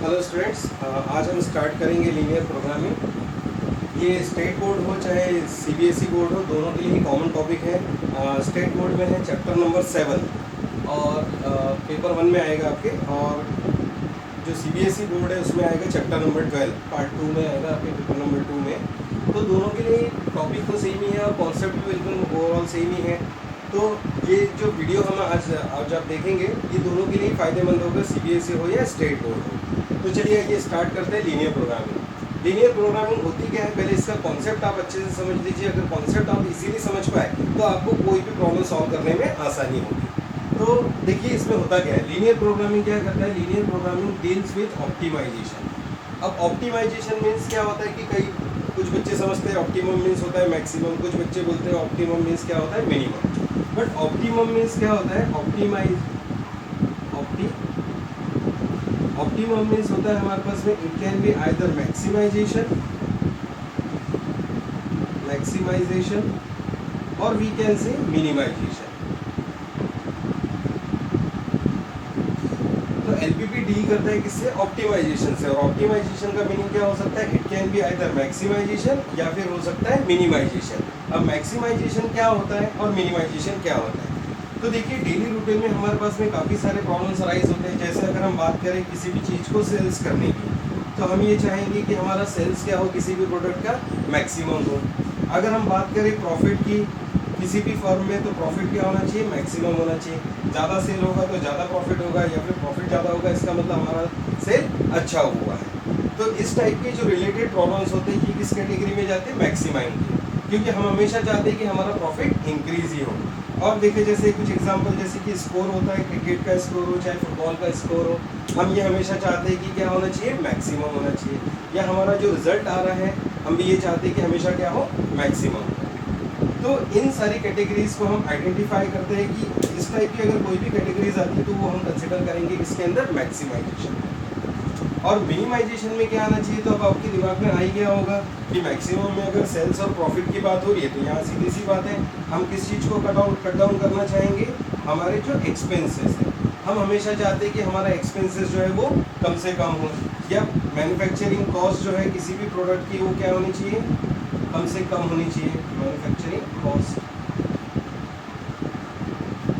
Hello students, आज हम start करेंगे लीनियर प्रोग्रामिंग। ये स्टेट बोर्ड हो चाहे सीबीएसई बोर्ड हो, दोनों के लिए कॉमन टॉपिक है। स्टेट बोर्ड में है चैप्टर नंबर 7 और पेपर 1 में आएगा आपके, और जो सीबीएसई बोर्ड है उसमें आएगा चैप्टर नंबर 12, पार्ट 2 में आएगा आपके पेपर नंबर 2 में। तो दोनों के लिए टॉपिक तो सेम ही है और कॉन्सेप्ट भी बिल्कुल ओवरऑल सेम ही है। तो ये जो वीडियो हम आज आप देखेंगे ये दोनों के लिए फ़ायदेमंद होगा, सीबीएसई हो या स्टेट बोर्ड हो। तो चलिए ये स्टार्ट करते हैं लीनियर प्रोग्रामिंग। लीनियर प्रोग्रामिंग होती क्या है, पहले इसका कॉन्सेप्ट आप अच्छे से समझ लीजिए। अगर कॉन्सेप्ट आप इजीली समझ पाए तो आपको कोई भी प्रॉब्लम सॉल्व करने में आसानी होगी। तो देखिए इसमें होता क्या है, लीनियर प्रोग्रामिंग क्या करता है, linear programming deals with optimisation. अब ऑप्टिमाइजेशन मीन्स क्या होता है कि कई कुछ बच्चे समझते हैं ऑप्टिमम मीन्स होता है मैक्सिमम, कुछ बच्चे बोलते हैं ऑप्टिमम मीन्स क्या होता है मिनिमम। बट ऑप्टिमम मीन्स क्या होता है, ऑप्टिमम मीन्स होता है हमारे पास में it can be either maximisation और वी कैन से मिनिमाइजेशन। तो एलपीपी डील करता है किससे, ऑप्टिमाइजेशन से। और ऑप्टिमाइजेशन का मीनिंग क्या हो सकता है, it can be either maximisation या फिर हो सकता है मिनिमाइजेशन। अब मैक्सिमाइजेशन क्या होता है और मिनिमाइजेशन क्या होता है, तो देखिए डेली रूटीन में हमारे पास में काफ़ी सारे प्रॉब्लम्स अराइज होते हैं। जैसे अगर हम बात करें किसी भी चीज़ को सेल्स करने की, तो हम ये चाहेंगे कि हमारा सेल्स क्या हो, किसी भी प्रोडक्ट का मैक्सिमम हो। अगर हम बात करें प्रॉफिट की किसी भी फर्म में, तो प्रॉफिट क्या होना चाहिए, मैक्सिमम होना चाहिए। ज़्यादा सेल होगा तो ज़्यादा प्रॉफिट होगा, या फिर प्रॉफिट ज़्यादा होगा इसका मतलब हमारा सेल अच्छा हुआ है। तो इस टाइप के जो रिलेटेड प्रॉब्लम्स होते हैं ये किस कैटेगरी में जाते हैं, मैक्सिमाइंग की, क्योंकि हम हमेशा चाहते हैं कि हमारा प्रॉफिट इंक्रीज ही हो। और देखिए जैसे कुछ एग्जांपल, जैसे कि स्कोर होता है, क्रिकेट का स्कोर हो चाहे फुटबॉल का स्कोर हो, हम ये हमेशा चाहते हैं कि क्या होना चाहिए, मैक्सिमम होना चाहिए। या हमारा जो रिजल्ट आ रहा है हम भी ये चाहते हैं कि हमेशा क्या हो, मैक्सिमम। तो इन सारी कैटेगरीज को हम आइडेंटिफाई करते हैं कि इस टाइप की अगर कोई भी कैटेगरीज आती है तो वो हम कंसिडर करेंगे इसके अंदर मैक्सिमाइजेशन। और मिनिमाइजेशन में क्या आना चाहिए, तो अब आपके दिमाग में आ ही गया होगा कि मैक्सिमम में अगर सेल्स और प्रॉफिट की बात हो रही है तो यहाँ सीधी सी बात है, हम किस चीज़ को कट डाउन करना चाहेंगे, हमारे जो एक्सपेंसेस है। हम हमेशा चाहते हैं कि हमारा एक्सपेंसेस जो है वो कम से कम हो, या मैन्युफैक्चरिंग कॉस्ट जो है किसी भी प्रोडक्ट की वो क्या होनी चाहिए, कम से कम होनी चाहिए मैन्युफैक्चरिंग कॉस्ट,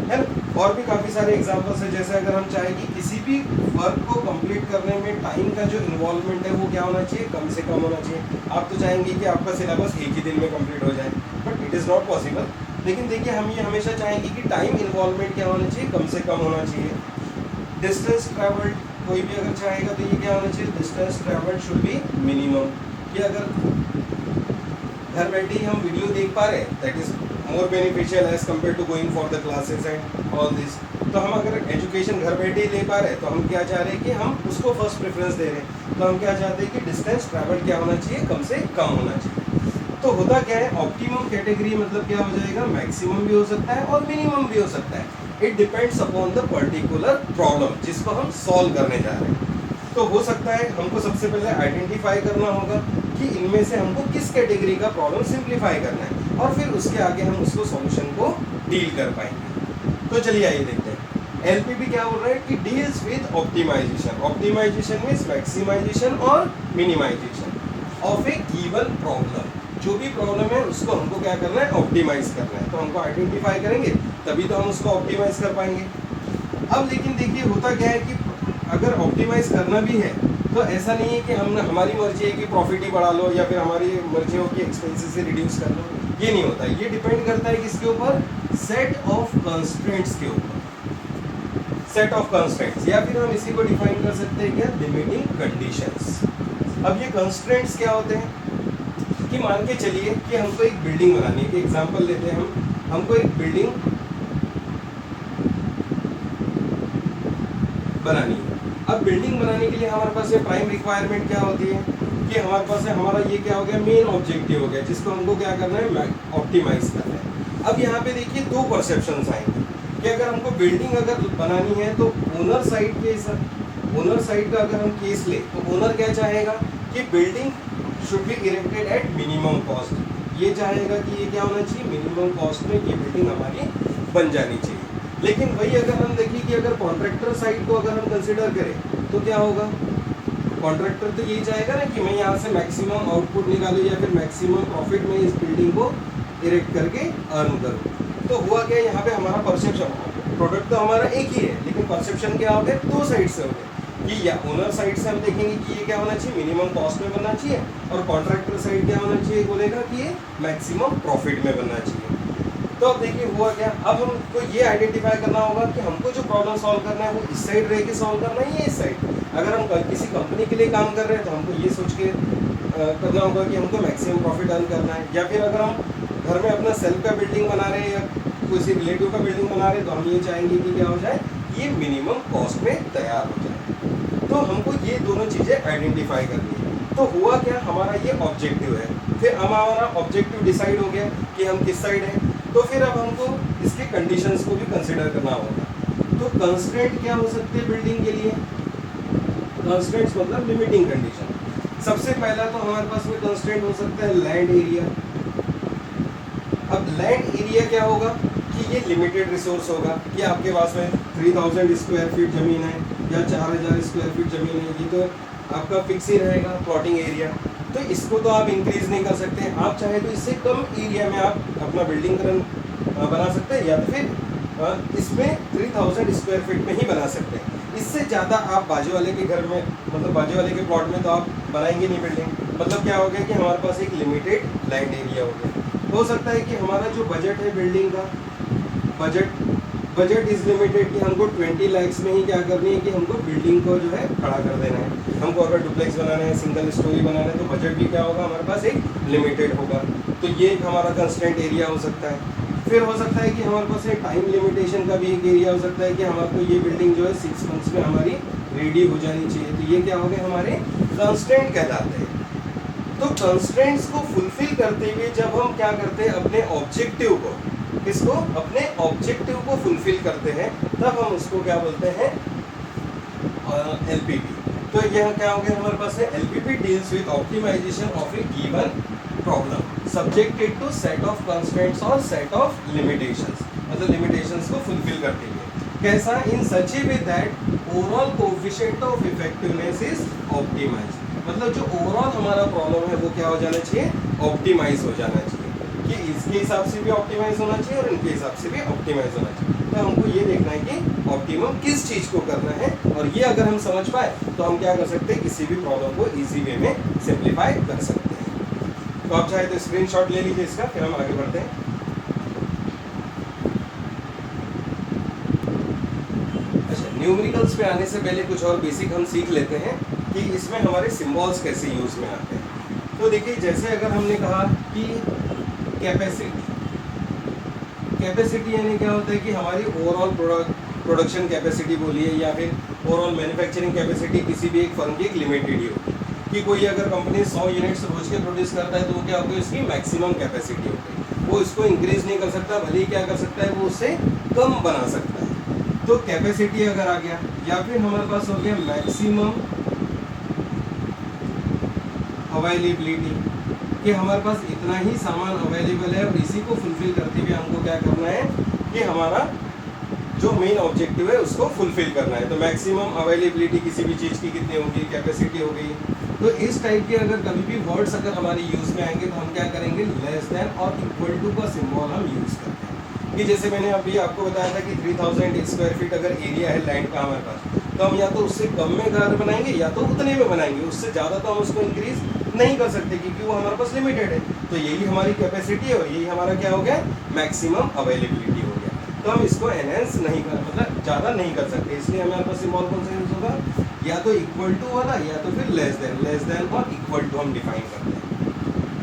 है ना। और भी काफ़ी सारे एग्जांपल्स है। जैसे अगर हम चाहें कि किसी भी वर्क को कंप्लीट करने में टाइम का जो इन्वॉल्वमेंट है वो क्या होना चाहिए, कम से कम होना चाहिए। आप तो चाहेंगे कि आपका सिलेबस एक ही दिन में कंप्लीट हो जाए, but it is not possible. लेकिन देखिए हम ये हमेशा चाहेंगे कि टाइम इन्वॉल्वमेंट क्या होना चाहिए, कम से कम होना चाहिए। डिस्टेंस ट्रैवल्ड कोई भी अगर चाहेगा तो ये क्या होना चाहिए, distance travelled should be minimum. कि अगर घर बैठे ही हम वीडियो देख पा रहे हैं, that is more beneficial as compared to going for the classes and all this. तो हम अगर एजुकेशन घर बैठे ही ले पा रहे हैं तो हम क्या चाह रहे हैं कि हम उसको फर्स्ट प्रेफरेंस दे रहे हैं। तो हम क्या चाहते हैं कि डिस्टेंस ट्रैवल क्या होना चाहिए, कम से कम होना चाहिए। तो होता क्या है, ऑप्टिमम कैटेगरी मतलब क्या हो जाएगा, मैक्सिमम भी हो सकता है और मिनिमम भी हो सकता है। It depends upon the particular problem जिसको हम सॉल्व करने जा रहे हैं। तो हो सकता है हमको सबसे पहले आइडेंटिफाई करना होगा कि इनमें से हमको किस कैटेगरी का प्रॉब्लम सिंप्लीफाई करना है, और फिर उसके आगे हम उसको सॉल्यूशन को डील कर पाएंगे। तो चलिए आइए देखते हैं एलपीपी क्या बोल रहा है कि deals with optimisation. Optimisation means maximisation और minimisation of a given problem. जो भी प्रॉब्लम है उसको हमको क्या करना है, ऑप्टिमाइज करना है। तो हमको आइडेंटिफाई करेंगे तभी तो हम उसको ऑप्टिमाइज कर पाएंगे। अब लेकिन देखिए होता क्या है कि अगर ऑप्टिमाइज करना भी है तो ऐसा नहीं है कि हम हमारी मर्जी है कि प्रॉफिट ही बढ़ा लो, या फिर हमारी मर्जी हो कि एक्सपेंसेस से रिड्यूस कर लो। ये नहीं होता, ये डिपेंड करता है किसके ऊपर, सेट ऑफ कंस्ट्रेंट्स के ऊपर। सेट ऑफ कंस्ट्रेंट्स, या फिर हम इसी को डिफाइन कर सकते हैं क्या, लिमिटिंग कंडीशंस। अब ये कंस्ट्रेंट्स क्या होते हैं कि मान के चलिए कि हमको एक बिल्डिंग बनानी है। एग्जाम्पल लेते हैं हमको एक बिल्डिंग बनानी है। अब बिल्डिंग बनाने के लिए हमारे पास ये प्राइम रिक्वायरमेंट क्या होती है कि हमारे पास है, हमारा ये क्या हो गया, मेन ऑब्जेक्टिव हो गया जिसको हमको क्या करना है, ऑप्टिमाइज करना है। अब यहाँ पे देखिए दो परसेप्शंस आएंगे कि अगर हमको बिल्डिंग अगर बनानी है तो ओनर साइड के, ओनर साइड का अगर हम केस ले तो ओनर क्या चाहेगा कि building should be erected at minimum cost. ये चाहेगा कि ये क्या होना चाहिए, मिनिमम कॉस्ट में ये बिल्डिंग हमारी बन जानी चाहिए। लेकिन वही अगर हम देखिए कि अगर कॉन्ट्रैक्टर साइड को अगर हम कंसिडर करें तो क्या होगा, कॉन्ट्रैक्टर तो यही चाहेगा ना कि मैं यहाँ से मैक्सिमम आउटपुट निकालूँ या फिर मैक्सिमम प्रॉफिट में इस बिल्डिंग को इरेक्ट करके अर्न करूँ। तो हुआ क्या, यहाँ पे हमारा परसेप्शन, प्रोडक्ट तो हमारा एक ही है लेकिन परसेप्शन क्या हो गया, दो साइड से हो गया कि या ओनर साइड से हम देखेंगे कि ये क्या होना चाहिए, मिनिमम कॉस्ट में बनना चाहिए, और कॉन्ट्रैक्टर साइड क्या होना चाहिए, बोलेगा कि ये मैक्सिमम प्रॉफिट में बनना चाहिए। तो अब देखिए हुआ क्या, अब हमको ये आइडेंटिफाई करना होगा कि हमको जो प्रॉब्लम सॉल्व करना है वो इस साइड रह के सॉल्व करना है या इस साइड। अगर हम किसी कंपनी के लिए काम कर रहे हैं तो हमको ये सोच के करना होगा कि हमको मैक्सिमम प्रॉफिट अर्न करना है, या फिर अगर हम घर में अपना सेल्फ का बिल्डिंग बना रहे हैं या किसी रिलेटिव का बिल्डिंग बना रहे हैं तो हम ये चाहेंगे कि क्या हो जाए, ये मिनिमम कॉस्ट में तैयार हो जाए। तो हमको ये दोनों चीज़ें आइडेंटिफाई करनी है। तो हुआ क्या, हमारा ये ऑब्जेक्टिव है। फिर हमारा ऑब्जेक्टिव डिसाइड हो गया कि हम किस साइड हैं, तो फिर अब हमको इसके कंडीशंस को भी कंसिडर करना होगा। तो कंस्ट्रेंट क्या हो सकते हैं बिल्डिंग के लिए, कंस्ट्रेंट्स मतलब लिमिटिंग कंडीशन। सबसे पहला तो हमारे पास में कंस्ट्रेंट हो सकता है लैंड एरिया। अब लैंड एरिया क्या होगा कि ये लिमिटेड रिसोर्स होगा कि आपके पास में 3000 स्क्वायर फीट ज़मीन है या 4000 स्क्वायर फीट ज़मीन है, ये तो आपका फिक्स ही रहेगा प्लॉटिंग एरिया। तो इसको तो आप इंक्रीज नहीं कर सकते, आप चाहे तो इससे कम एरिया में आप अपना बिल्डिंग बना सकते हैं, या तो फिर इसमें 3000 स्क्वायर फीट में ही बना सकते हैं। इससे ज़्यादा आप बाजू वाले के घर में, मतलब बाजू वाले के प्लॉट में तो आप बनाएंगे नहीं बिल्डिंग। मतलब क्या हो गया कि हमारे पास एक लिमिटेड लैंड एरिया हो गया। हो सकता है कि हमारा जो बजट है बिल्डिंग का, बजट इज लिमिटेड कि हमको 20 लाख में ही क्या करनी है कि हमको बिल्डिंग को जो है खड़ा कर देना है। हमको अगर डुप्लेक्स बनाना है, सिंगल स्टोरी बनाना है, तो बजट भी क्या होगा, हमारे पास एक लिमिटेड होगा। तो ये एक हमारा कंस्ट्रेंट एरिया हो सकता है। फिर हो सकता है कि हमारे पास एक टाइम लिमिटेशन का भी एक एरिया हो सकता है कि हमारे ये बिल्डिंग जो है 6 मंथ्स में हमारी रेडी हो जानी चाहिए। तो ये क्या हो गए, हमारे कंस्ट्रेंट कहलाते हैं। तो कंस्ट्रेंट्स को फुलफिल करते हुए जब हम क्या करते हैं, अपने ऑब्जेक्टिव को, इसको अपने ऑब्जेक्टिव को फुलफिल करते हैं, तब हम उसको क्या बोलते हैं, एलपीपी। तो यह क्या हो गया हमारे पास है, LPP deals with optimisation of a given problem subjected to set of constraints और सेट ऑफ लिमिटेशंस, मतलब लिमिटेशंस को फुलफिल करते हुए। कैसा, in such a way that overall coefficient of effectiveness is optimised, मतलब जो ओवरऑल हमारा प्रॉब्लम है वो क्या हो जाना चाहिए, ऑप्टिमाइज हो जाना चाहिए, कि इसके हिसाब से भी ऑप्टिमाइज होना चाहिए और इनके हिसाब से भी ऑप्टिमाइज होना चाहिए। तो हमको ये देखना है कि ऑप्टिमम किस चीज़ को करना है, और ये अगर हम समझ पाए तो हम क्या कर सकते हैं, किसी भी प्रॉब्लम को इजी वे में सिंप्लीफाई कर सकते हैं। तो आप चाहे तो स्क्रीनशॉट ले लीजिए इसका, फिर हम आगे बढ़ते हैं। अच्छा, न्यूमेरिकल्स पे आने से पहले कुछ और बेसिक हम सीख लेते हैं कि इसमें हमारे सिंबल्स कैसे यूज में आते हैं। तो देखिए, जैसे अगर हमने कहा कि कैपेसिटी यानी क्या होता है कि हमारी ओवरऑल प्रोडक्शन कैपेसिटी बोलिए या फिर ओवरऑल मैन्युफैक्चरिंग कैपेसिटी किसी भी एक फर्म की एक लिमिटेड ही होगी, कि कोई अगर कंपनी 100 यूनिट्स रोज के प्रोड्यूस करता है तो वो क्या होगी, उसकी मैक्सिमम कैपेसिटी होगी, वो इसको इंक्रीज नहीं कर सकता, भले ही क्या कर सकता है, वो उससे कम बना सकता है। तो कैपेसिटी अगर आ गया, या फिर हमारे पास हो गया मैक्सिमम अवेलेबिलिटी, कि हमारे पास इतना ही सामान अवेलेबल है और इसी को फुलफिल करते हुए हमको क्या करना है कि हमारा जो मेन ऑब्जेक्टिव है उसको फुलफिल करना है। तो मैक्सिमम अवेलेबिलिटी किसी भी चीज़ की कितनी होगी, कैपेसिटी हो गई। तो इस टाइप के अगर कभी भी वर्ड्स अगर हमारे यूज़ में आएंगे तो हम क्या करेंगे, लेस देन और इक्वल टू का सिंबल हम यूज़ करते हैं। कि जैसे मैंने अभी आपको बताया था कि 3000 स्क्वायर फीट अगर एरिया है लैंड का हमारे पास, तो हम या तो उससे कम में घर बनाएंगे या तो उतने में बनाएंगे, उससे ज़्यादा तो हम उसको इंक्रीज नहीं कर सकते क्योंकि वो हमारे पास लिमिटेड है। तो यही हमारी कैपेसिटी है और यही हमारा क्या हो गया, मैक्सिमम अवेलेबिलिटी हो गया। तो हम इसको एनहेंस नहीं कर, मतलब ज़्यादा नहीं कर सकते, इसलिए हमारे पास सिंबल कौन सा यूज होगा, या तो इक्वल टू वाला या तो फिर लेस देन और इक्वल टू हम डिफाइन करते हैं।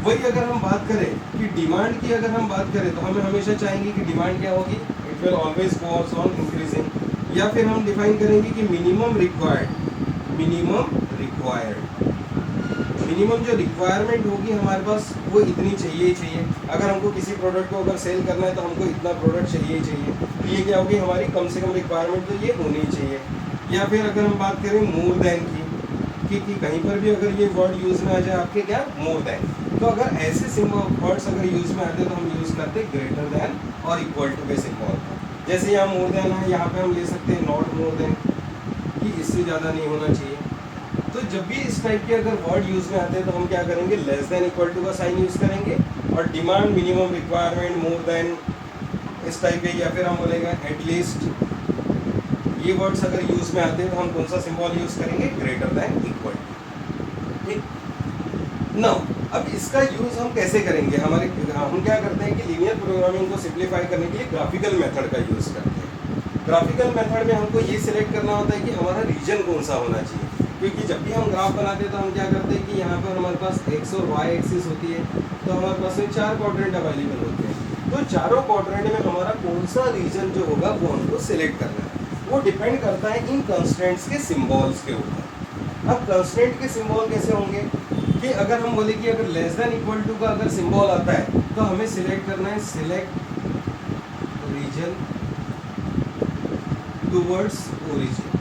वही अगर हम बात करें कि डिमांड की अगर हम बात करें तो हमें हमेशा चाहेंगे कि डिमांड क्या होगी, it will always goes on increasing, या फिर हम डिफाइन करेंगे कि मिनिमम जो रिक्वायरमेंट होगी हमारे पास वो इतनी चाहिए ही चाहिए। अगर हमको किसी प्रोडक्ट को अगर सेल करना है तो हमको इतना प्रोडक्ट चाहिए ही चाहिए। ये क्या होगी, हमारी कम से कम रिक्वायरमेंट तो ये होनी ही चाहिए। या फिर अगर हम बात करें मोर देन की, कि कहीं पर भी अगर ये वर्ड यूज़ में आ जाए आपके क्या, मोर देन, तो अगर ऐसे सिंबल वर्ड्स अगर यूज़ में आते तो हम यूज़ करते ग्रेटर देन और इक्वल टू के सिंबल। जैसे यहाँ मोर देन है, यहाँ पे हम ले सकते हैं नॉट मोर देन, कि इससे ज़्यादा नहीं होना चाहिए। तो जब भी इस टाइप के अगर वर्ड यूज में आते हैं तो हम क्या करेंगे, लेस देन इक्वल टू का साइन यूज करेंगे, और demand, minimum, requirement, more than, इस टाइप के, या फिर हम बोलेंगे एटलीस्ट, ये वर्ड्स अगर यूज में आते हैं तो हम कौन सा सिंबल यूज करेंगे, ग्रेटर देन इक्वल टू। ठीक, नाउ अब इसका यूज हम कैसे करेंगे, हम क्या करते हैं कि लीनियर प्रोग्रामिंग को सिंप्लीफाई करने के लिए ग्राफिकल मेथड का यूज करते हैं। ग्राफिकल मेथड में हमको ये सिलेक्ट करना होता है कि हमारा रीजन कौन सा होना चाहिए, क्योंकि जब भी हम ग्राफ बनाते हैं तो हम क्या करते हैं कि यहाँ पर हमारे पास एक्स और वाई एक्सिस होती है, तो हमारे पास में 4 क्वाड्रेंट अवेलेबल होते हैं। तो चारों क्वाड्रेंट में हमारा कौन सा रीजन जो होगा वो हमको सिलेक्ट करना है, वो डिपेंड करता है इन कंस्ट्रेंट्स के सिंबल्स के ऊपर। अब कंस्ट्रेंट के सिंबल कैसे होंगे कि अगर हम बोले कि अगर लेस देन इक्वल टू का अगर सिंबल आता है तो हमें सिलेक्ट करना है select region towards origin,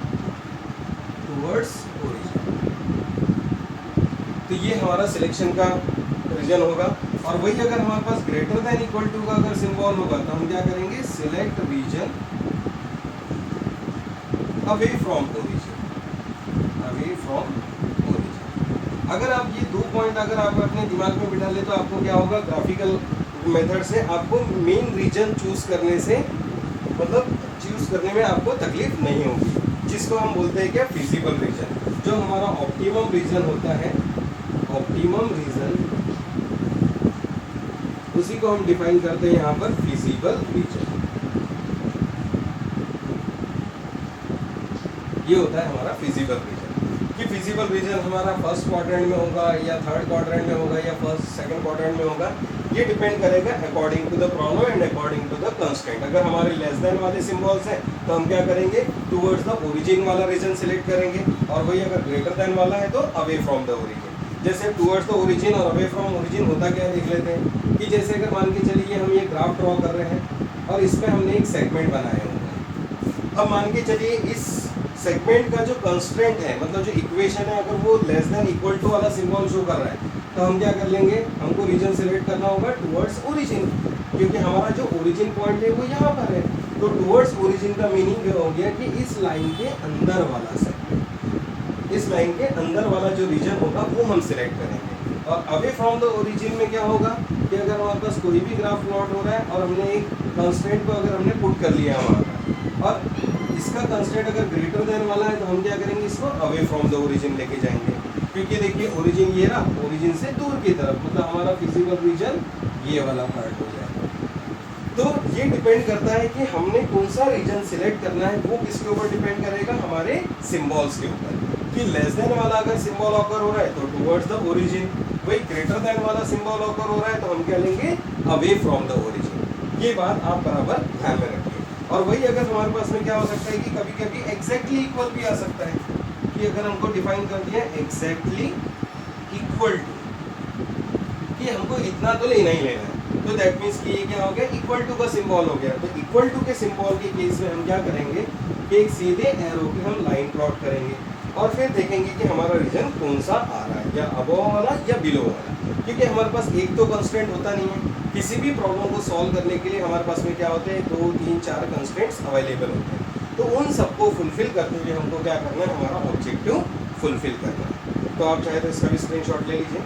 towards origin. तो ये हमारा सिलेक्शन का रीजन होगा। और वही अगर हमारे पास ग्रेटर देन इक्वल टू का अगर सिंबल होगा तो हम क्या करेंगे, select region away from origin, away from origin. अगर आप ये 2 पॉइंट अगर आप अपने दिमाग में बिठा ले तो आपको क्या होगा, ग्राफिकल मेथड से आपको मेन रीजन चूज करने से, मतलब चूज करने में आपको तकलीफ नहीं होगी, जिसको हम बोलते हैं क्या, फिजिबल रीजन। जो हमारा ऑप्टिमम रीजन होता है, ऑप्टिमम रीजन, उसी को हम डिफाइन करते हैं यहाँ पर फिजिबल रीजन। ये होता है हमारा फिजिबल रीजन, कि फिजिबल रीजन हमारा फर्स्ट क्वाड्रेंट में होगा या थर्ड क्वाड्रेंट में होगा या फर्स्ट सेकंड क्वाड्रेंट में होगा, ये डिपेंड करेगा according to the problem and according to the constraint. अगर हमारे लेस देन वाले सिंबल्स हैं तो हम क्या करेंगे, टुवर्ड्स द ओरिजिन वाला रीजन सिलेक्ट करेंगे, और वही अगर ग्रेटर देन वाला है तो अवे फ्रॉम द ओरिजिन। जैसे टुवर्ड्स द ओरिजिन और अवे फ्रॉम ओरिजिन होता क्या है देख लेते हैं, कि जैसे अगर मान के चलिए हम ये ग्राफ ड्रॉ कर रहे हैं और इसमें हमने एक सेगमेंट बनाया हुआ है। अब मान के चलिए इस सेगमेंट का जो कंस्ट्रेंट है, मतलब जो इक्वेशन है, अगर वो लेस देन इक्वल टू वाला सिंबल शो कर रहा है तो हम क्या कर लेंगे, हमको रीजन सिलेक्ट करना होगा टुवर्ड्स ओरिजिन, क्योंकि हमारा जो ओरिजिन पॉइंट है वो यहाँ पर है। तो टुवर्ड्स ओरिजिन का मीनिंग ये हो गया कि इस लाइन के अंदर वाला सेगमेंट, इस लाइन के अंदर वाला जो रीजन होगा वो हम सिलेक्ट करेंगे। और अवे फ्रॉम द ओरिजिन में क्या होगा कि अगर हमारे पास कोई भी ग्राफ प्लॉट हो रहा है और हमने एक कंस्ट्रेंट को अगर हमने पुट कर लिया वहाँ पर, और इसका कंस्ट्रेंट अगर ग्रेटर देन वाला है तो हम क्या करेंगे, इसको अवे फ्रॉम द ओरिजिन लेके जाएंगे, क्योंकि देखिए ओरिजिन ये रहा, ओरिजिन से दूर की तरफ, मतलब हमारा फिजिबल रीजन ये वाला पार्ट हो जाएगा। तो ये डिपेंड करता है कि हमने कौन सा रीजन सिलेक्ट करना है, वो किसके ऊपर डिपेंड करेगा, हमारे सिंबल्स के ऊपर। कि लेस देन वाला अगर सिंबल ऑकर हो रहा है तो टुवर्ड्स द ओरिजिन, वही ग्रेटर देन वाला सिंबल ऑकर हो रहा है तो हम क्या लेंगे, अवे फ्रॉम द ओरिजिन। ये बात आप बराबर ध्यान में रखिए। और वही अगर हमारे पास में क्या हो सकता है कि कभी कभी एग्जैक्टली इक्वल भी आ सकता है, कि अगर हमको डिफाइन कर दिया एग्जैक्टली इक्वल टू, कि हमको इतना तो लेना ही लेना है, तो दैट मीन्स कि ये क्या हो गया, इक्वल टू का सिंबल हो गया। तो इक्वल टू के सिंबल के केस में हम क्या करेंगे कि एक सीधे एरो की हम लाइन प्लॉट करेंगे और फिर देखेंगे कि हमारा रीजन कौन सा आ रहा है, या अबव वाला या बिलो वाला, क्योंकि हमारे पास एक तो कंस्ट्रेंट होता नहीं है। किसी भी प्रॉब्लम को सॉल्व करने के लिए हमारे पास में क्या होते हैं, 2, 3, 4 कंस्ट्रेंट्स अवेलेबल होते हैं। तो उन सबको फुलफिल करते हुए हमको क्या करना है, हमारा ऑब्जेक्टिव फुलफिल करना है। तो आप चाहे तो इसका भी स्क्रीनशॉट ले लीजिए।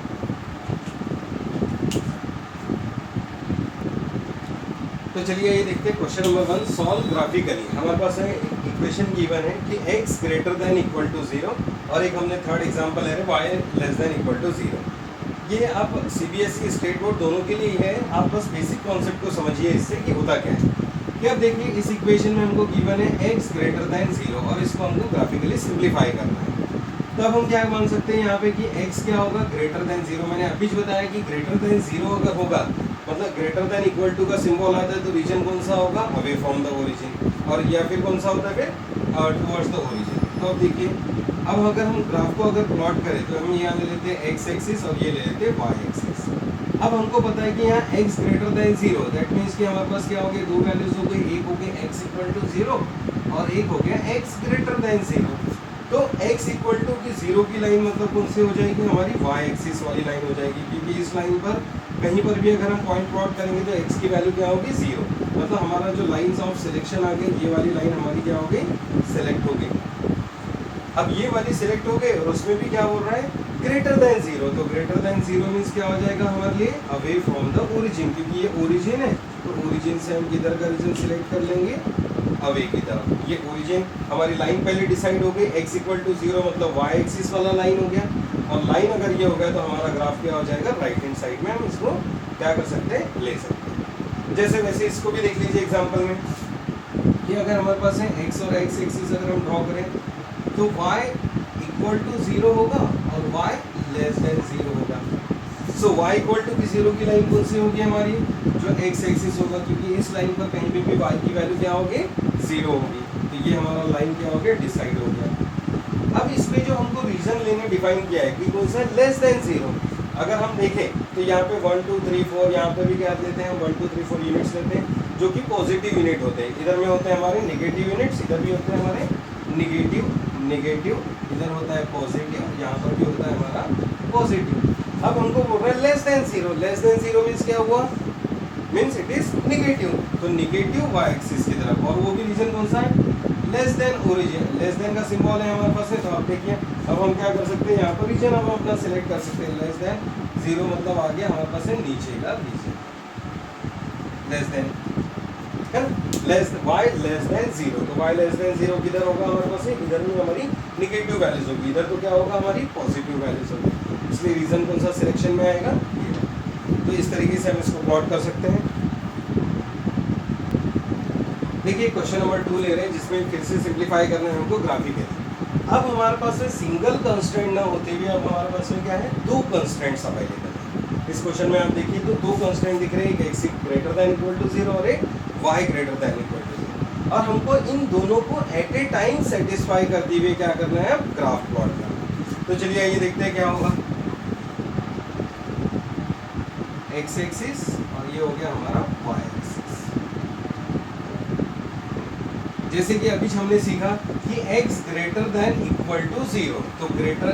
तो चलिए ये देखते हैं क्वेश्चन नंबर 1, सॉल्व ग्राफिकली। हमारे पास है इक्वेशन गिवन है कि x greater than equal to 0, और एक हमने थर्ड एग्जांपल है y less than equal to 0। ये आप CBSE स्टेट बोर्ड दोनों के लिए है, आप बस बेसिक कॉन्सेप्ट को समझिए इससे कि होता क्या है। कि अब देखिए इस इक्वेशन में हमको गिवन है x ग्रेटर देन 0 और इसको हमको ग्राफिकली सिंप्लीफाई करना है। तो अब हम क्या मान सकते हैं यहाँ पे कि x क्या होगा, ग्रेटर देन 0। मैंने अभी बताया कि ग्रेटर देन 0 अगर होगा मतलब ग्रेटर देन इक्वल टू का सिंबल आता है तो रीजन कौन सा होगा, अवे फ्रॉम द ओरिजिन, और या फिर कौन सा होता है फिर टुवर्ड्स द ओरिजिन। तो अब देखिए, अब अगर हम ग्राफ को अगर प्लॉट करें तो हम यहाँ ले लेते हैं x एक्सिस और ये ले लेते हैं y एक्सिस। अब हमको पता है कि यहाँ x greater than 0, that means कि हमारे पास क्या हो गया, दो वैल्यूज हो गई, एक हो गया x इक्वल टू 0 और एक हो गया x ग्रेटर देन 0। तो x इक्वल टू की 0 की लाइन मतलब कौन सी हो जाएगी, हमारी y एक्सिस वाली लाइन हो जाएगी, क्योंकि इस लाइन पर कहीं पर भी अगर हम पॉइंट प्लॉट करेंगे तो x की वैल्यू क्या होगी, 0। मतलब हमारा जो लाइंस ऑफ सिलेक्शन आ गई, ये वाली लाइन हमारी क्या हो गई, सेलेक्ट हो गई। अब ये वाली सिलेक्ट हो गए और उसमें भी क्या बोल रहा है ग्रेटर देन जीरो, तो ग्रेटर देन जीरो मीन्स क्या हो जाएगा हमारे लिए अवे फ्रॉम द ओरिजिन, क्योंकि ये ओरिजिन है तो ओरिजिन से हम किधर का रीजन सिलेक्ट कर लेंगे अवे की तरफ। ये ओरिजिन हमारी लाइन पहले डिसाइड हो गई, x इक्वल टू जीरो मतलब y एक्सिस वाला लाइन हो गया, और लाइन अगर ये हो गया तो हमारा ग्राफ क्या हो जाएगा राइट हैंड साइड में हम इसको क्या कर सकते हैं ले सकते हैं। जैसे वैसे इसको भी देख लीजिए एग्जाम्पल में कि अगर हमारे पास है x और x एक्सिस अगर हम ड्रॉ करें तो y इक्वल टू जीरो होगा और y लेस देन जीरो होगा। सो y इक्वल टू जीरो की लाइन कौन सी होगी हमारी जो x एक्सिस होगा, क्योंकि इस लाइन पर कहीं पे भी y की वैल्यू क्या होगी जीरो होगी, तो ये हमारा लाइन क्या हो गया डिसाइड हो गया। अब इसमें जो हमको रीजन लेने डिफाइन किया है कि कौन सा है लेस देन जीरो। अगर हम देखें तो यहाँ पे 1 2 3 4 यहाँ पे भी क्या लेते हैं 1 2 3 4 यूनिट्स लेते हैं जो कि पॉजिटिव यूनिट होते हैं। इधर में होते हैं हमारे नेगेटिव यूनिट्स, इधर भी होते हैं हमारे नेगेटिव, इधर होता है पॉजिटिव, यहाँ पर भी होता है हमारा पॉजिटिव। अब हमको बोल रहा है less than zero, less than zero means क्या हुआ मीन्स इट इज निगेटिव, तो निगेटिव वाई एक्सिस की तरफ, और वो भी रीजन कौन सा है less than origin, less than का सिंबल है हमारे पास है। तो आप देखिए अब हम क्या कर सकते हैं यहाँ पर रीजन हम अपना सिलेक्ट कर सकते हैं लेस देन जीरो मतलब आ गया हमारे पास है नीचे का रीजन लेस देन है ना, less y less than zero, तो वाई लेस देन जीरो किधर होगा हमारे पास है इधर में हमारी निगेटिव वैल्यूज होगी, इधर तो क्या होगा हमारी पॉजिटिव वैल्यूज होगी, इसलिए रीजन कौन सा सिलेक्शन में आएगा ये। तो इस तरीके से हम इसको प्लॉट कर सकते हैं। देखिए क्वेश्चन नंबर 2 ले रहे हैं जिसमें फिर से सिंप्लीफाई करना है हमको ग्राफिकली। अब हमारे पास में सिंगल कंस्ट्रेंट ना होते हुए अब हमारे पास में क्या है दो कंस्ट्रेंट्स अवेलेबल है। इस क्वेश्चन में आप देखिए तो दो कंस्ट्रेंट दिख रहे हैं, एक x greater than equal to zero और एक y greater than equal to zero, और हमको इन दोनों को एट ए टाइम सेटिस्फाई करते हुए क्या करना है अब ग्राफ प्लॉट करना है। तो चलिए आइए देखते हैं क्या होगा। x एक्सिस और ये हो गया हमारा y एक्सिस। जैसे कि अभी हमने सीखा कि x greater than equal to zero, तो greater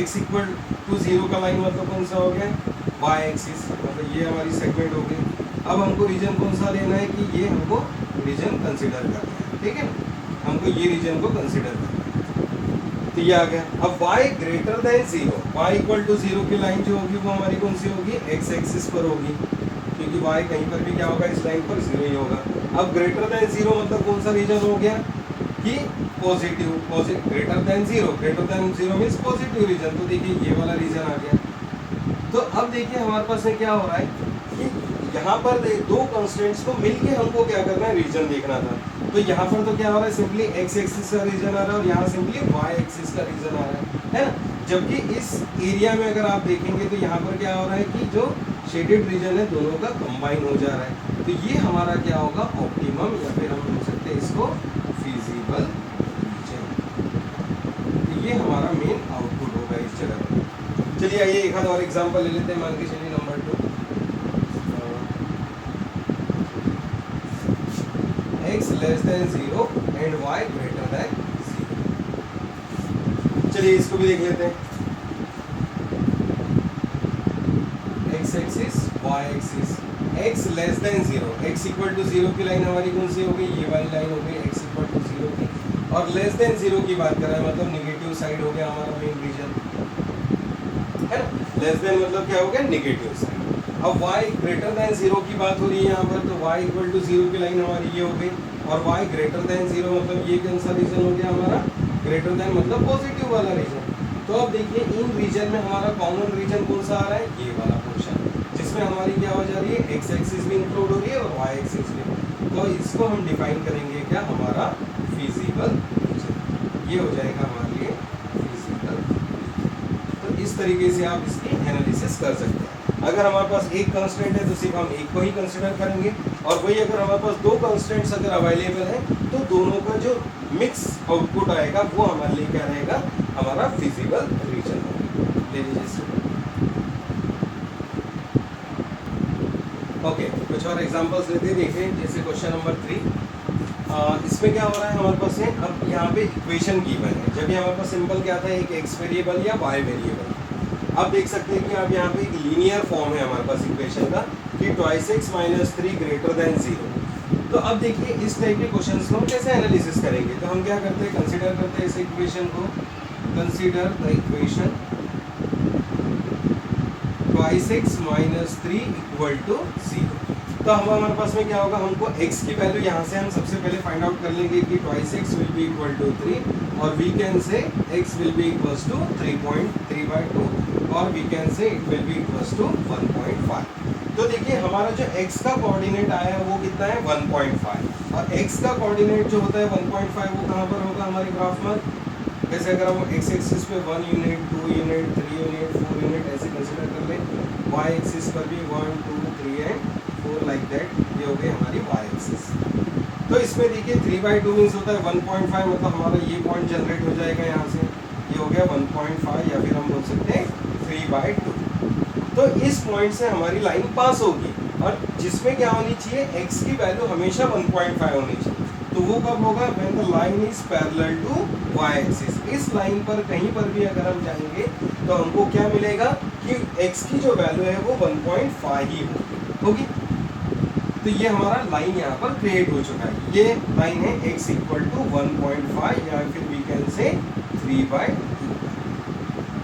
x equal to zero का लाइन मतलब कौन सा हो गया y एक्सिस, मतलब ये हमारी सेगमेंट हो गई। अब हमको रीजन कौन सा लेना है कि ये हमको रीजन कंसीडर करना है, ठीक है ना, हमको ये रीजन को कंसीडर करना है। तो ये आ गया। अब y greater than zero, y equal to zero की लाइन जो होगी वो हमारी कौन सी होगी x एक्सिस पर होगी, क्योंकि y कहीं पर भी क्या होगा इस लाइन पर जीरो ही होगा। अब ग्रेटर देन जीरो मतलब कौन सा रीजन हो गया कि positive, greater than zero means positive region, तो देखिए ये वाला रीजन आ गया। तो अब देखिए हमारे पास में क्या हो रहा है कि यहाँ पर दो कंस्ट्रेंट्स को मिलके हमको क्या करना है रीजन देखना था। तो यहाँ पर तो क्या हो रहा है सिंपली x एक्सिस का रीजन आ रहा है और यहाँ सिंपली y एक्सिस का रीजन आ रहा है ना। जबकि इस एरिया में अगर आप देखेंगे तो यहाँ पर क्या हो रहा है कि जो शेडेड रीजन है दोनों का कंबाइन हो जा रहा है, तो ये हमारा क्या होगा ऑप्टिमम या फिर हम बोल सकते हैं इसको फिजिबल रीजन, तो ये हमारा मेन आउटपुट होगा इस जगह पर। चलिए आइए एक आध और एग्जांपल ले लेते हैं। मान के चलिए number 2 x less than zero and y greater than zero. चलिए इसको भी देख लेते हैं। x axis y axis, x less than zero, x equal to zero की लाइन हमारी कौन सी होगी ये वाली लाइन हो गई x इक्वल टू जीरो की, और लेस देन जीरो की बात कर रहे हैं मतलब निगेटिव साइड हो गया हमारा मेन रीजन है ना, लेस देन मतलब क्या हो गया नेगेटिव साइड। अब y ग्रेटर देन जीरो की बात हो रही है यहाँ पर, तो y इक्वल टू जीरो की लाइन हमारी ये हो गई, और y ग्रेटर देन जीरो मतलब ये कौन सा रीजन हो गया हमारा ग्रेटर देन मतलब पॉजिटिव वाला रीजन। तो अब देखिए इन रीजन में हमारा कॉमन रीजन कौन सा आ रहा है ये वाला पोर्शन, जिसमें हमारी क्या हो जा रही है x एक्सिस भी इंक्लूड हो रही है और y एक्सिस भी। तो इसको हम डिफाइन करेंगे क्या हमारा फिजिबल रीजन, ये हो जाएगा हमारे लिए फिजिबल। तो इस तरीके से आप इसकी एनालिसिस कर सकते हैं। अगर हमारे पास एक कंस्ट्रेंट है तो सिर्फ हम एक को ही कंसिडर करेंगे, और वही अगर हमारे पास दो कंस्ट्रेंट्स अगर अवेलेबल है तो दोनों का जो मिक्स आउटपुट आएगा वो हमारे लिए क्या रहेगा हमारा फिजिबल रीजन होगा। ले लीजिए ओके, कुछ और एग्जांपल्स लेते हैं। देखिए जैसे क्वेश्चन नंबर 3, इसमें क्या हो रहा है हमारे पास है अब यहाँ पे इक्वेशन गिवन है। जब हमारे पास सिंपल क्या था एक x वेरिएबल या y वेरिएबल, आप देख सकते हैं कि आप यहाँ पे एक लीनियर फॉर्म है हमारे पास इक्वेशन का कि 2x - 3 ग्रेटर देन 0। तो अब देखिए इस टाइप के क्वेश्चंस को हम कैसे एनालिसिस करेंगे, तो हम क्या करते हैं कंसीडर करते हैं इस इक्वेशन को consider the equation twice x minus 3 equal to 0। तो हम हमारे पास में क्या होगा, हमको x की वैल्यू यहाँ से हम सबसे पहले फाइंड आउट कर लेंगे कि twice x will be equal to 3 और we can say x will be equals to 3.3/2 और we can say it will be equals to 1.5। तो देखिए हमारा जो x का कोऑर्डिनेट आया है वो कितना है 1.5 और x का कोऑर्डिनेट जो होता है 1.5 वो कहाँ पर होगा हमारे ग्राफ में। जैसे अगर हम x एक्सिस पे 1 यूनिट 2 यूनिट 3 यूनिट 4 यूनिट ऐसे कंसीडर कर ले, y एक्सिस पर भी 1 2 3 एंड 4 लाइक दैट, ये हो गई हमारी y एक्सिस। तो इसमें देखिए 3/2 मीन्स होता है 1.5, मतलब हमारा ये पॉइंट जनरेट हो जाएगा यहाँ से, ये हो गया 1.5 या फिर हम बोल सकते हैं 3/2। तो इस पॉइंट से हमारी लाइन पास होगी और जिसमें क्या होनी चाहिए, x की वैल्यू हमेशा 1.5 होनी चाहिए। तो वो कब होगा, when the line is parallel to y axis. इस लाइन पर कहीं पर भी अगर हम जाएंगे तो हमको क्या मिलेगा कि x की जो वैल्यू है वो 1.5 ही होगी। तो ये हमारा लाइन यहाँ पर क्रिएट हो चुका है। ये लाइन है x इक्वल टू 1.5 या फिर वी कैन से 3/2।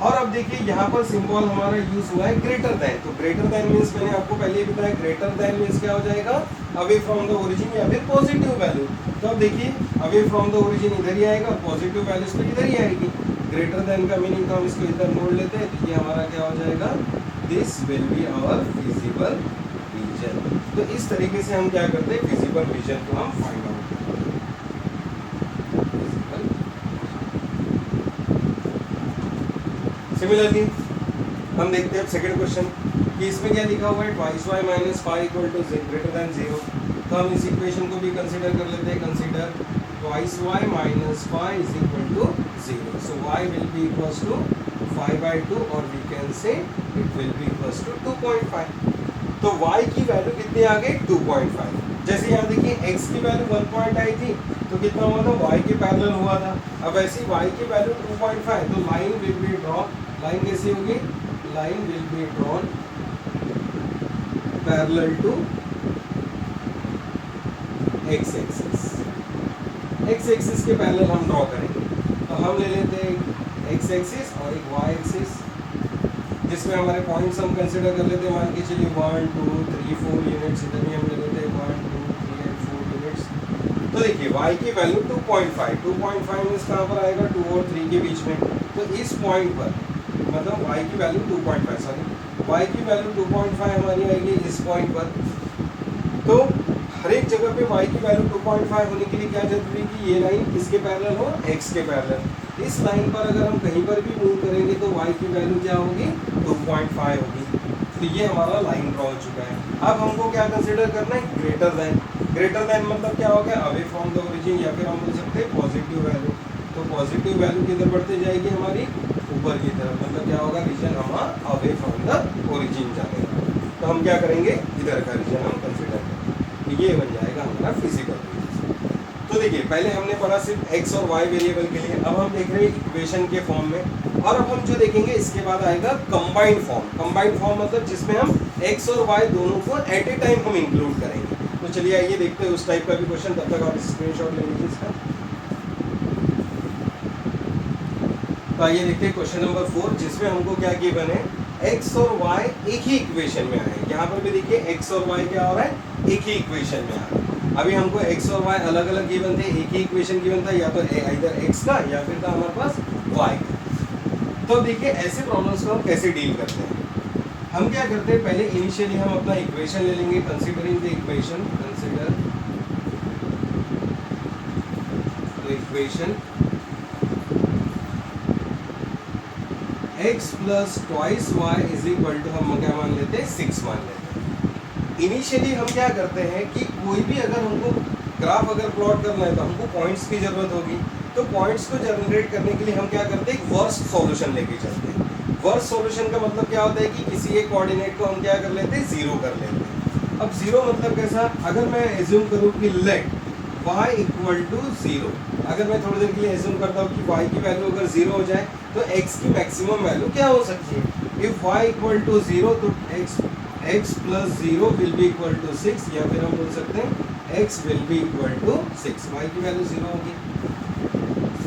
और अब देखिए यहाँ पर सिंबल हमारा यूज हुआ है ग्रेटर देन। तो ग्रेटर देन मीन्स मैंने आपको पहले ही बताया, ग्रेटर देन मीन्स क्या हो जाएगा, अवे फ्रॉम द ओरिजिन या फिर पॉजिटिव वैल्यू। तो अब देखिए अवे फ्रॉम द ओरिजिन इधर ही आएगा, पॉजिटिव वैल्यूज तो इधर ही आएगी। ग्रेटर देन का मीनिंग तो हम इसको इधर मोड़ लेते हैं, तो ये हमारा क्या हो जाएगा, this will be our visible region. तो इस तरीके से हम क्या करते हैं, विजिबल रीजन को हम फाइंड आउट करते हैं। सिमिलरली हम देखते हैं अब सेकंड क्वेश्चन कि इसमें क्या लिखा हुआ है, twice y minus 5 equal to greater than 0। तो हम इस इक्वेशन को भी कंसीडर कर लेते हैं। Consider twice y minus 5 is equal to 0। So y will be equals to 5/2 और we can say it will be equals to 2.5। तो y की वैल्यू कितनी आ गई, 2.5। जैसे यहाँ देखिए x की वैल्यू 1 पॉइंट आई थी तो कितना हुआ था, y के पैरेलल हुआ था। अब ऐसी y की वैल्यू 2.5, तो line will be drawn, line कैसी होगी, line will be drawn parallel to x axis. x axis के पैरेलल हम ड्रॉ करेंगे। तो हम ले लेते हैं x एक्सिस और एक y एक्सिस, जिसमें हमारे पॉइंट्स हम कंसीडर कर लेते हैं। मान के चलिए 1 2 3 4 यूनिट्स, इधर भी हम ले लेते हैं 1 2 3 एंड 4 यूनिट्स। तो देखिए y की वैल्यू 2.5 मीन्स कहाँ पर आएगा, 2 और 3 के बीच में। तो इस पॉइंट पर मतलब y की वैल्यू 2.5 सॉरी y की वैल्यू 2.5 हमारी आएगी इस पॉइंट पर। तो हर एक जगह पे y की वैल्यू 2.5 होने के लिए क्या जरूरी है कि ये लाइन किसके पैरेलल हो, x के पैरेलल। इस लाइन पर अगर हम कहीं पर भी मूव करेंगे तो y की वैल्यू क्या होगी, 2.5 होगी। तो ये हमारा लाइन ड्रॉ हो चुका है। अब हमको क्या कंसीडर करना है, ग्रेटर देन। ग्रेटर देन मतलब क्या हो गया, अवे फ्रॉम द ओरिजिन या फिर हम बोल सकते हैं पॉजिटिव वैल्यू। तो पॉजिटिव वैल्यू किधर बढ़ते जाएगी हमारी, ऊपर की तरफ, मतलब क्या होगा, रीजन हमारा अवे फ्रॉम द ओरिजिन जाएगा। तो हम क्या करेंगे, इधर का रीजन हम कंसीडर करेंगे, ये बन जाएगा हमारा फिजिकल रीजन। तो देखिए पहले हमने पढ़ा सिर्फ x और y वेरिएबल के लिए, अब हम देख रहे हैं इक्वेशन के फॉर्म में। और अब हम जो देखेंगे इसके बाद आएगा कंबाइंड फॉर्म। कंबाइंड फॉर्म मतलब जिसमें हम x और y दोनों को एट ए टाइम हम इंक्लूड करेंगे। तो चलिए आइए देखते हैं उस टाइप का भी क्वेश्चन, तब तक आप स्क्रीनशॉट ले लीजिए इसका। तो आइए देखते हैं क्वेश्चन नंबर 4, जिसमें हमको क्या गिवन है, x और y एक ही इक्वेशन में आए। यहाँ पर भी देखिए x और y क्या हो रहा है, एक ही इक्वेशन में आ रहा है। अभी हमको x और y अलग अलग गिवन थे, एक ही इक्वेशन गिवन था, या तो इधर x का या फिर था हमारे पास y का। तो देखिए ऐसे प्रॉब्लम्स को हम कैसे डील करते हैं। हम क्या करते हैं, पहले इनिशियली हम अपना इक्वेशन ले लेंगे, considering the equation, consider the equation x plus twice y is equal to, हम क्या मान लेते हैं, 6 मान लेते हैं। इनिशियली हम क्या करते हैं कि कोई भी अगर हमको ग्राफ अगर प्लॉट करना है तो हमको पॉइंट्स की जरूरत होगी। तो पॉइंट्स को जनरेट करने के लिए हम क्या करते हैं, एक वर्स्ट सॉल्यूशन लेके चलते हैं। वर्स्ट सॉल्यूशन का मतलब क्या होता है कि किसी एक कोऑर्डिनेट को हम क्या कर लेते हैं, 0 कर लेते हैं। अब 0 मतलब कैसा, अगर मैं एज्यूम करूँ कि लेट y इक्वल टू 0, अगर मैं थोड़ी देर के लिए एज्यूम करता हूँ कि y की वैल्यू अगर 0 हो जाए तो x की मैक्सिमम वैल्यू क्या हो सकती है। इफ y इक्वल टू 0 तो x plus 0 will be equal to 6, या फिर हम बोल सकते हैं x will be equal to 6, y की वैल्यू 0 होगी।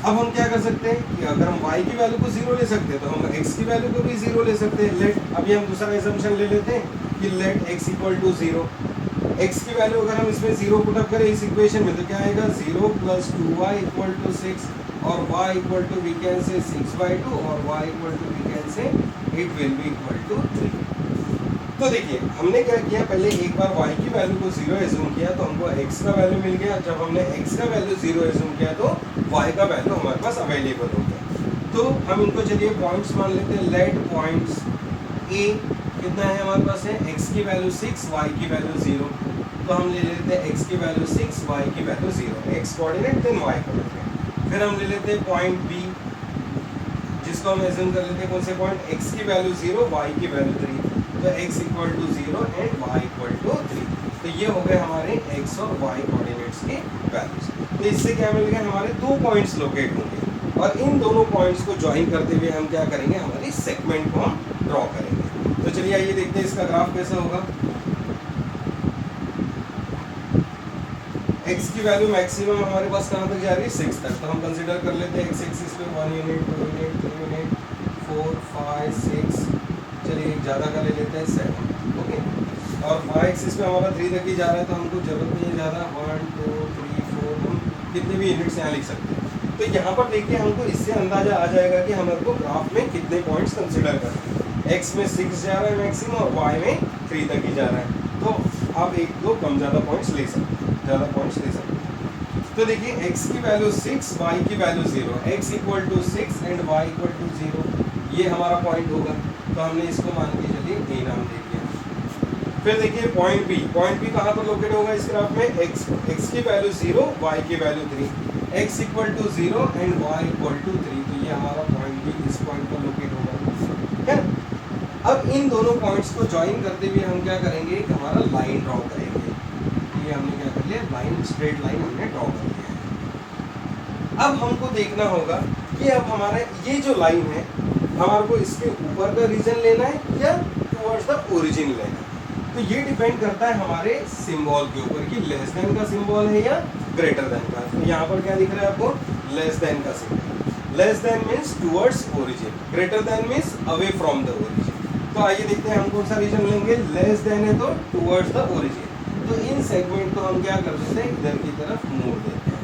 अब हम क्या कर सकते हैं कि अगर हम y की वैल्यू को 0 ले सकते हैं तो हम x की वैल्यू को भी 0 ले सकते हैं। लेट अभी हम दूसरा एजम्पशन ले लेते हैं कि let x equal to 0। x की वैल्यू अगर हम इसमें 0 पुट अप करें इस इक्वेशन में तो क्या आएगा 0 प्लस 2y इक्वल टू 6 और y equal to we can say 6/2 और y equal to we can say it will be equal to 3। तो देखिए हमने क्या किया, पहले एक बार y की वैल्यू को 0 एज्यूम किया तो हमको x का वैल्यू मिल गया। जब हमने x का वैल्यू 0 एज्यूम किया तो y का वैल्यू हमारे पास अवेलेबल हो गया। तो हम इनको चलिए पॉइंट्स मान लेते हैं। लेट पॉइंट्स a कितना है हमारे पास है, x की वैल्यू 6 y की वैल्यू 0। तो हम ले लेते हैं x की वैल्यू 6 y की value 0, x coordinate then y coordinate. फिर हम ले लेते हैं पॉइंट b जिसको हम एज्यूम कर लेते हैं कौन से पॉइंट, x की वैल्यू 0 y की वैल्यू 3। तो x equal to 0 and y equal to 3। तो ये हो गए हमारे x और y कोऑर्डिनेट्स के वैल्यूज। तो इससे क्या मिल गया, हमारे दो पॉइंट्स लोकेट होंगे और इन दोनों पॉइंट्स को ज्वाइन करते हुए हम क्या करेंगे, हमारी सेगमेंट को हम ड्रॉ करेंगे। तो चलिए आइए देखते हैं इसका ग्राफ कैसा होगा। x की वैल्यू मैक्सिमम हमारे पास कहाँ तक जा रही है, 6 तक। तो हम कंसीडर कर लेते हैं x एक्सिस पे 1 यूनिट 2 यूनिट 3 यूनिट 4 5 6, चलिए एक ज़्यादा का ले लेते हैं 7, ओके। और y एक्सिस पे हमारा 3 तक ही जा रहा है तो हमको जरूरत नहीं है ज़्यादा, 1 2 3 4 हम कितने भी यूनिट्स यहाँ लिख सकते हैं। तो यहाँ पर देखिए हमको इससे अंदाजा आ जाएगा कि हमारे को ग्राफ में कितने पॉइंट्स कंसिडर करना है। x में 6 जा रहा है मैक्सिमम और y में 3 तक ही जा रहा है। तो आप एक दो कम ज़्यादा पॉइंट्स ले सकते हैं, ज़्यादा पॉइंट्स ले सकते हैं। तो देखिए x की वैल्यू 6 y की value 0, x equal to 6 and y equal to 0, ये हमारा पॉइंट होगा। तो हमने इसको मान के चलिए ए नाम दे दिया। फिर देखिए पॉइंट बी कहाँ पर लोकेट होगा इस ग्राफ में, x की वैल्यू 0 y की value 3, x equal to 0 and y equal to 3। तो ये हमारा पॉइंट बी इस पॉइंट पर लोकेट होगा, है। अब इन दोनों पॉइंट्स को ज्वाइन करते हुए हम क्या करेंगे, कि हमारा लाइन ड्रॉ करेंगे। ये हमने क्या कर लिया, लाइन स्ट्रेट लाइन हमने ड्रॉ कर लिया है। अब हमको देखना होगा कि अब हमारा ये जो लाइन है हमारे को इसके ऊपर का रीजन लेना है या टुवर्ड्स द ओरिजिन लेना है। तो ये डिपेंड करता है हमारे सिंबल के ऊपर कि लेस देन का सिंबल है या ग्रेटर देन का। तो यहाँ पर क्या दिख रहा है आपको, लेस देन का symbol. Less than means towards origin, greater than means away from the origin. तो आइए देखते हैं हम कौन सा रीजन लेंगे, लेस देन है तो टुवर्ड्स द ओरिजिन। तो इन सेगमेंट को हम क्या कर देते हैं, इधर की तरफ मोड़ देते हैं,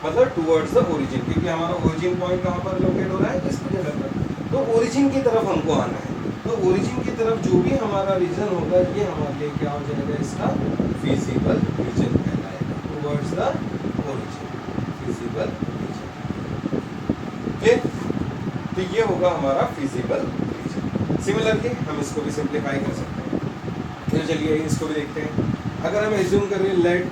मतलब टुवर्ड्स द ओरिजिन, क्योंकि हमारा ओरिजिन पॉइंट कहाँ पर लोकेट हो रहा है, इस जगह पर। तो ओरिजिन की तरफ हमको आना है। तो ओरिजिन की तरफ जो भी हमारा रीजन होगा ये हमारे लिए क्या हो जाएगा, इसका फिजिबल रीजन कहलाएगा, towards the origin, feasible region. फिर तो ये होगा हमारा फिजिबल रीजन। सिमिलरली हम इसको भी सिंप्लीफाई कर सकते हैं। तो चलिए इसको भी देखते हैं। अगर हम एज्यूम करें लेट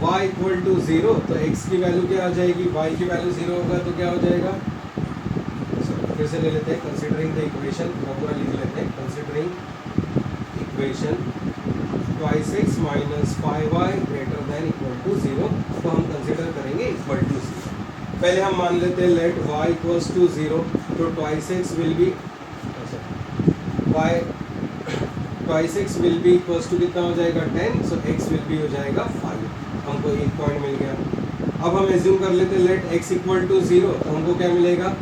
y इक्वल टू 0, तो x की वैल्यू क्या आ जाएगी, y की वैल्यू 0 होगा तो क्या हो जाएगा, फिर से ले लेते हैं, कंसीडरिंग द इक्वेशन, पूरा लिख लेते हैं, considering equation 2x minus 5y greater than equal to 0। तो हम कंसीडर करेंगे इक्वल टू 0। पहले हम मान लेते हैं लेट y इक्वल्स टू 0, तो 2x will be y 2x will be equals to कितना हो जाएगा 10, सो x विल बी हो जाएगा 5। हमको एक पॉइंट मिल गया। अब हम एज्यूम कर लेते हैं लेट x इक्वल टू 0, तो हमको क्या मिलेगा,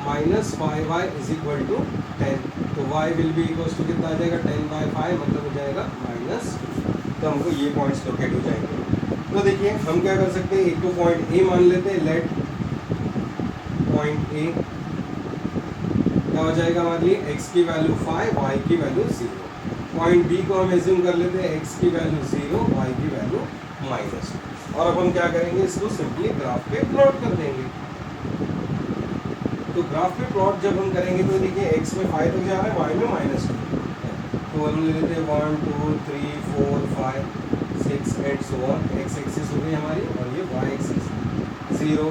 minus 5y is equal to 10। तो y will be equals to कितना आ जाएगा 10/5, मतलब हो जाएगा माइनस। तो हमको ये पॉइंट्स लोकेट हो जाएंगे। तो देखिए हम क्या कर सकते हैं, एक तो पॉइंट ए मान लेते हैं, लेट पॉइंट ए क्या हो जाएगा हमारे लिए, x की वैल्यू 5 y की वैल्यू 0। पॉइंट बी को हम एज्यूम कर लेते हैं x की वैल्यू 0 y की वैल्यू माइनस। और अब हम क्या करेंगे, इसको सिंपली ग्राफ पे प्लॉट कर देंगे। तो ग्राफ पे प्लॉट जब हम करेंगे तो देखिए x में 5 तक जा रहा है, y में -2। तो हम ले लेते हैं 1 2 3 4 5 6 8 so on। x एक्सिस हो गई हमारी और ये y एक्सिस 0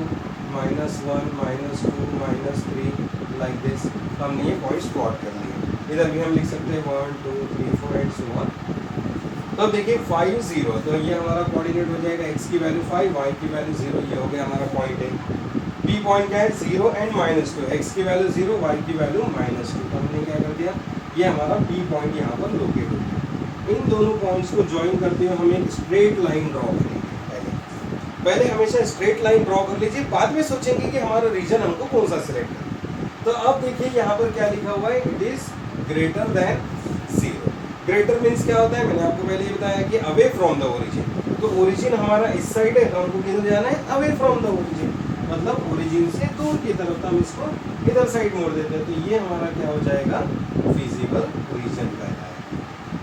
-1 -2 -3 लाइक दिस। तो हमने ये पॉइंट्स प्लॉट कर लिए। इधर भी हम लिख सकते हैं 1 2 3 4 8 so on। तो देखिए 5 0, तो ये हमारा कोऑर्डिनेट हो जाएगा, x की वैल्यू 5 y की वैल्यू 0, ये हो गया हमारा पॉइंट है। बी पॉइंट क्या है 0 एंड -2, x की वैल्यू 0 y की वैल्यू -2। तो हमने क्या कर दिया, ये हमारा बी पॉइंट यहाँ पर लोकेट हो गया। इन दोनों पॉइंट्स को ज्वाइन करते हुए हम एक स्ट्रेट लाइन ड्रॉ करेंगे पहले। पहले हमेशा स्ट्रेट लाइन ड्रॉ कर लीजिए, बाद में सोचेंगे कि हमारा रीजन हमको कौन सा सिलेक्ट है। तो अब देखिए यहाँ पर क्या लिखा हुआ है, it is greater than 0। Greater means क्या होता है, मैंने आपको पहले ही बताया कि अवे फ्रॉम द ओरिजिन। तो ओरिजिन हमारा इस साइड है, तो हमको किधर जाना है, अवे फ्रॉम द ओरिजिन, मतलब ओरिजिन से दूर की तरफ। तो हम इसको इधर साइड मोड़ देते हैं, तो ये हमारा क्या हो जाएगा, फिजिबल रीजन कहलाएगा।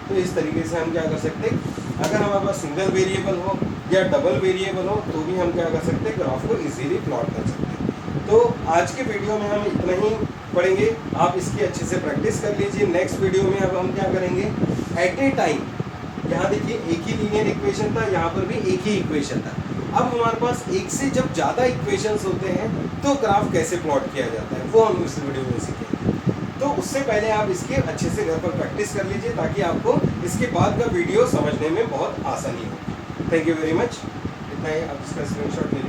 तो इस तरीके से हम क्या कर सकते हैं, अगर हमारे पास सिंगल वेरिएबल हो या डबल वेरिएबल हो तो भी हम क्या कर सकते हैं, ग्राफ को इजीली प्लॉट कर सकते हैं। तो आज के वीडियो में हम इतना ही पढ़ेंगे, आप इसकी अच्छे से प्रैक्टिस कर लीजिए। नेक्स्ट वीडियो में अब हम क्या करेंगे, एट ए टाइम, यहाँ देखिए एक ही लीनियर इक्वेशन था, यहाँ पर भी एक ही इक्वेशन था। अब हमारे पास एक से जब ज़्यादा इक्वेशंस होते हैं तो ग्राफ कैसे प्लॉट किया जाता है, वो हम इस वीडियो में सीखेंगे। तो उससे पहले आप इसके अच्छे से घर पर प्रैक्टिस कर लीजिए, ताकि आपको इसके बाद का वीडियो समझने में बहुत आसानी हो। Thank you very much. इतना ही, आप इसका स्क्रीनशॉट ले लीजिए।